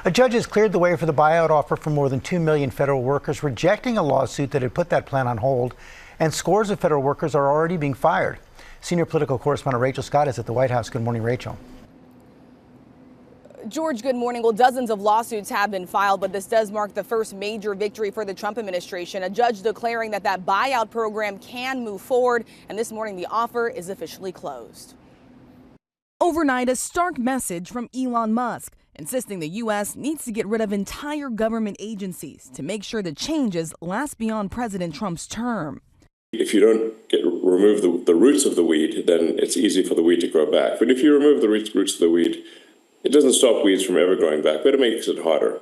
A judge has cleared the way for the buyout offer for more than 2 million federal workers, rejecting a lawsuit that had put that plan on hold, and scores of federal workers are already being fired. Senior political correspondent Rachel Scott is at the White House. Good morning, Rachel. George, good morning. Well, dozens of lawsuits have been filed, but this does mark the first major victory for the Trump administration. A judge declaring that buyout program can move forward, and this morning the offer is officially closed. Overnight, a stark message from Elon Musk, insisting the U.S. needs to get rid of entire government agencies to make sure the changes last beyond President Trump's term. If you don't remove the roots of the weed, then it's easy for the weed to grow back. But if you remove the roots of the weed, it doesn't stop weeds from ever growing back, but it makes it harder.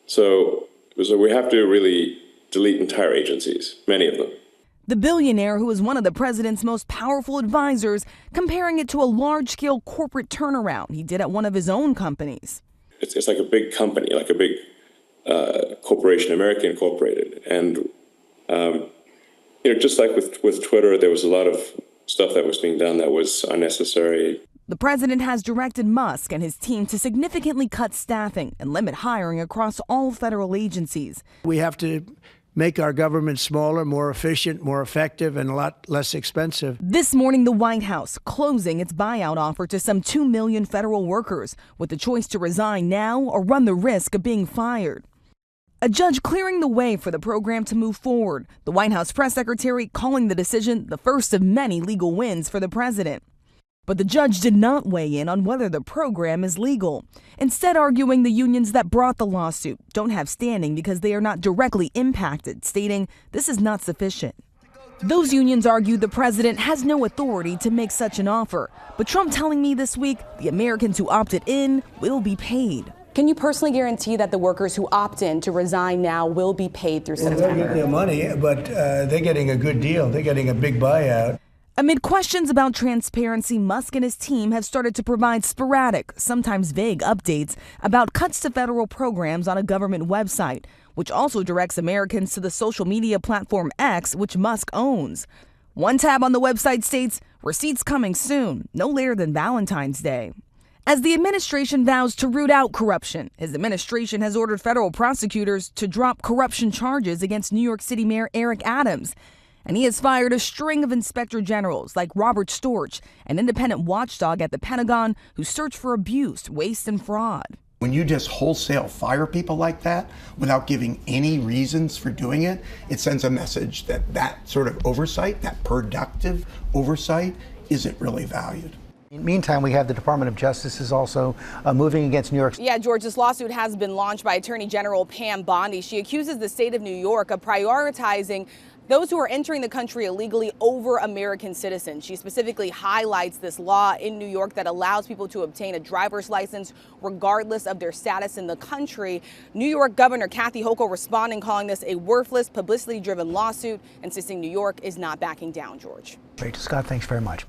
So we have to really delete entire agencies, many of them. The billionaire, who is one of the president's most powerful advisors, comparing it to a large-scale corporate turnaround he did at one of his own companies. It's like a big company, like a big corporation, American Incorporated. And, just like with Twitter, there was a lot of stuff that was being done that was unnecessary. The president has directed Musk and his team to significantly cut staffing and limit hiring across all federal agencies. We have to make our government smaller, more efficient, more effective, and a lot less expensive. This morning, the White House closing its buyout offer to some 2 million federal workers, with the choice to resign now or run the risk of being fired. A judge clearing the way for the program to move forward. The White House press secretary calling the decision the first of many legal wins for the president. But the judge did not weigh in on whether the program is legal, instead arguing the unions that brought the lawsuit don't have standing because they are not directly impacted, stating this is not sufficient. Those unions argue the president has no authority to make such an offer, but Trump telling me this week the Americans who opted in will be paid. Can you personally guarantee that the workers who opt in to resign now will be paid through September? They'll get their money, but they're getting a good deal. They're getting a big buyout. Amid questions about transparency, Musk and his team have started to provide sporadic, sometimes vague updates about cuts to federal programs on a government website, which also directs Americans to the social media platform X, which Musk owns. One tab on the website states, "Receipts coming soon, no later than Valentine's Day." As the administration vows to root out corruption, his administration has ordered federal prosecutors to drop corruption charges against New York City Mayor Eric Adams. And he has fired a string of inspector generals like Robert Storch, an independent watchdog at the Pentagon who searched for abuse, waste, and fraud. When you just wholesale fire people like that without giving any reasons for doing it, it sends a message that sort of oversight, that productive oversight, isn't really valued. In the meantime, we have the Department of Justice is also moving against New York. Yeah, George, this lawsuit has been launched by Attorney General Pam Bondi. She accuses the state of New York of prioritizing those who are entering the country illegally over American citizens. She specifically highlights this law in New York that allows people to obtain a driver's license regardless of their status in the country. New York Governor Kathy Hochul responding, calling this a worthless, publicity-driven lawsuit, insisting New York is not backing down, George. Rachel Scott, thanks very much.